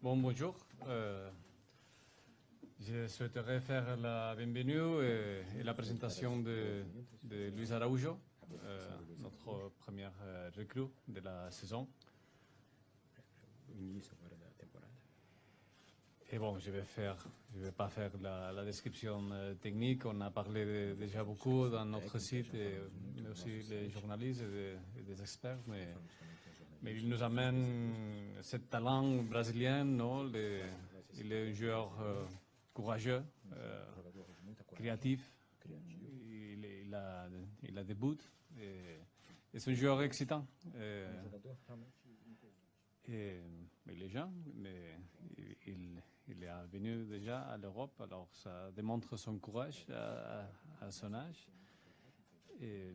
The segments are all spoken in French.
Bonjour. Je souhaiterais faire la bienvenue et la présentation de Luis Araujo, notre première recrue de la saison. Et bon, je vais pas faire la description technique. On a parlé déjà beaucoup dans notre site, mais aussi les journalistes et des experts. Mais il nous amène ce talent brésilien, non? Il est un joueur courageux, créatif. Il a des buts. Et c'est un joueur excitant. Il est jeune, mais il est venu déjà à l'Europe, alors ça démontre son courage à son âge. Et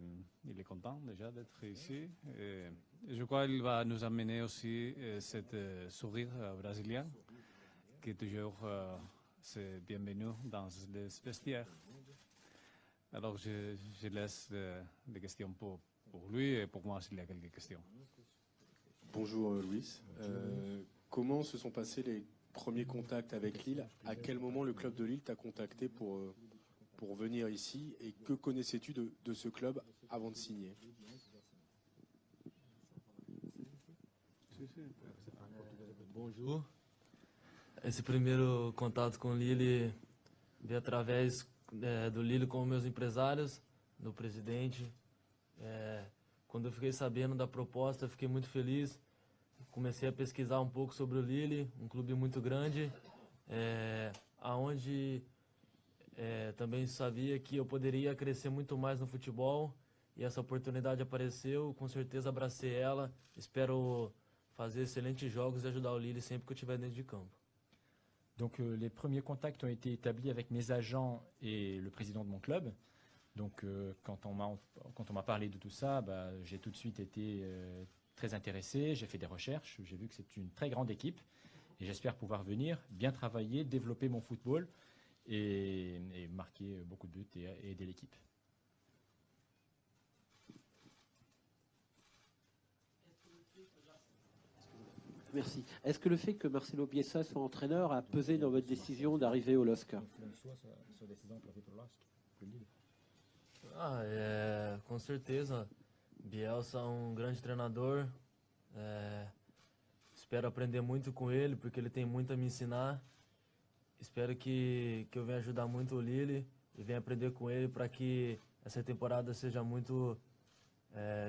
il est content déjà d'être ici. Et je crois qu'il va nous amener aussi cet sourire brésilien qui est toujours c'est bienvenu dans les vestiaires. Alors je laisse des questions pour lui et pour moi s'il y a quelques questions. Bonjour Luis. Comment se sont passés les premiers contacts avec Lille? À quel moment le club de Lille t'a contacté pour venir ici? Et que connaissais-tu de ce club avant de signer? Bonjour. Esse primeiro contato com o Lille veio através do Lille com meus empresários, do presidente. Quando eu fiquei sabendo da proposta, eu fiquei muito feliz. Comecei a pesquisar um pouco sobre o Lille, um clube muito grande, aonde também sabia que eu poderia crescer muito mais no futebol. E essa oportunidade apareceu, com certeza abracei ela. Espero fazer excelentes jogos et ajudar o Lille sempre que eu estiver dentro de campo. Donc les premiers contacts ont été établis avec mes agents et le président de mon club. Donc quand on m'a parlé de tout ça, j'ai tout de suite été très intéressé. J'ai fait des recherches, j'ai vu que c'est une très grande équipe et j'espère pouvoir venir, bien travailler, développer mon football et marquer beaucoup de buts et aider l'équipe. Merci. Est-ce que le fait que Marcelo Bielsa soit entraîneur a pesé dans votre décision d'arriver au LOSC? Com certeza. Bielsa é grande treinador. Espero aprender muito com ele, porque ele tem muito a me ensinar. Espero que eu venha ajudar muito o Lille e venha aprender com ele para que essa temporada seja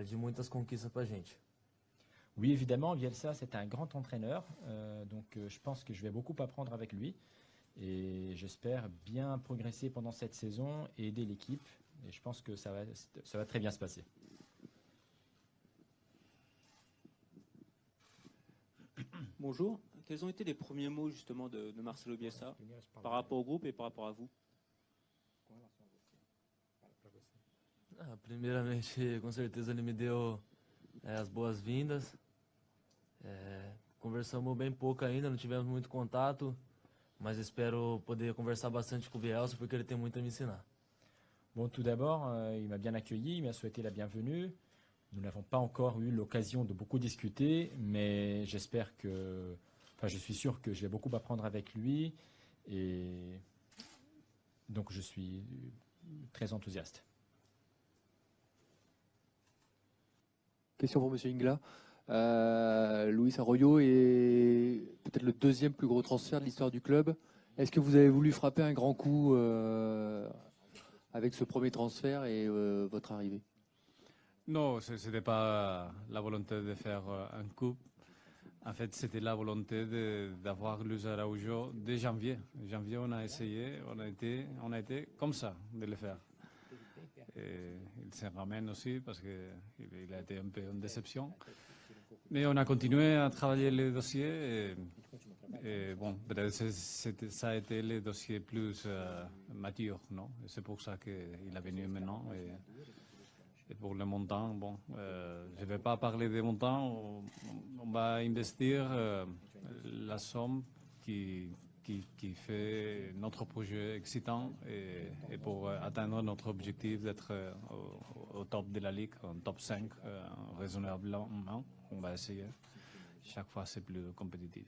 de muitas conquistas para a gente. Oui, évidemment, Bielsa, c'est un grand entraîneur, donc je pense que je vais beaucoup apprendre avec lui et j'espère bien progresser pendant cette saison et aider l'équipe et je pense que ça va très bien se passer. Bonjour. Quels ont été les premiers mots justement de Marcelo Bielsa par rapport au groupe et par rapport à vous? Primeiramente, com certeza ele me deu as boas-vindas. Conversamos bem pouco ainda, não tivemos muito contato, mas espero poder conversar bastante com o Bielsa porque ele tem muito a me ensinar. Bon, tout d'abord, il m'a bien accueilli, il m'a souhaité la bienvenue. Nous n'avons pas encore eu l'occasion de beaucoup discuter, mais je suis sûr que je vais beaucoup apprendre avec lui et donc je suis très enthousiaste. Question pour Monsieur Ingla. Luis Arroyo est peut-être le deuxième plus gros transfert de l'histoire du club. Est-ce que vous avez voulu frapper un grand coup avec ce premier transfert et votre arrivée? Non, ce n'était pas la volonté de faire un coup. En fait, c'était la volonté d'avoir Luis Araujo dès janvier. En janvier, on a essayé, on a été comme ça de le faire. Et il se ramène aussi parce qu'il a été un peu en déception. Mais on a continué à travailler les dossiers et bon, peut-être ça a été le dossier plus mature, non? C'est pour ça qu'il est venu maintenant. Et pour le montant, bon, je ne vais pas parler des montants. On va investir la somme qui fait notre projet excitant et pour atteindre notre objectif d'être au top de la Ligue, en top 5 raisonnablement. On va essayer. chaque fois c'est plus compétitif.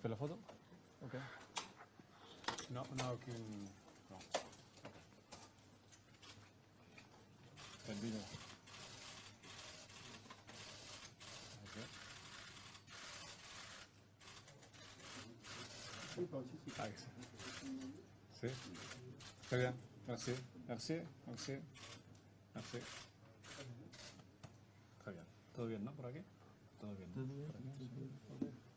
Fais la photo? Ok. Non, on n'a aucune. Non. C'est bien. Sí. Très bien. Merci. Merci. Merci. Merci. Très bien. ¿Todo bien, no? ¿Por aquí? Todo bien. Tudo bem? Ok.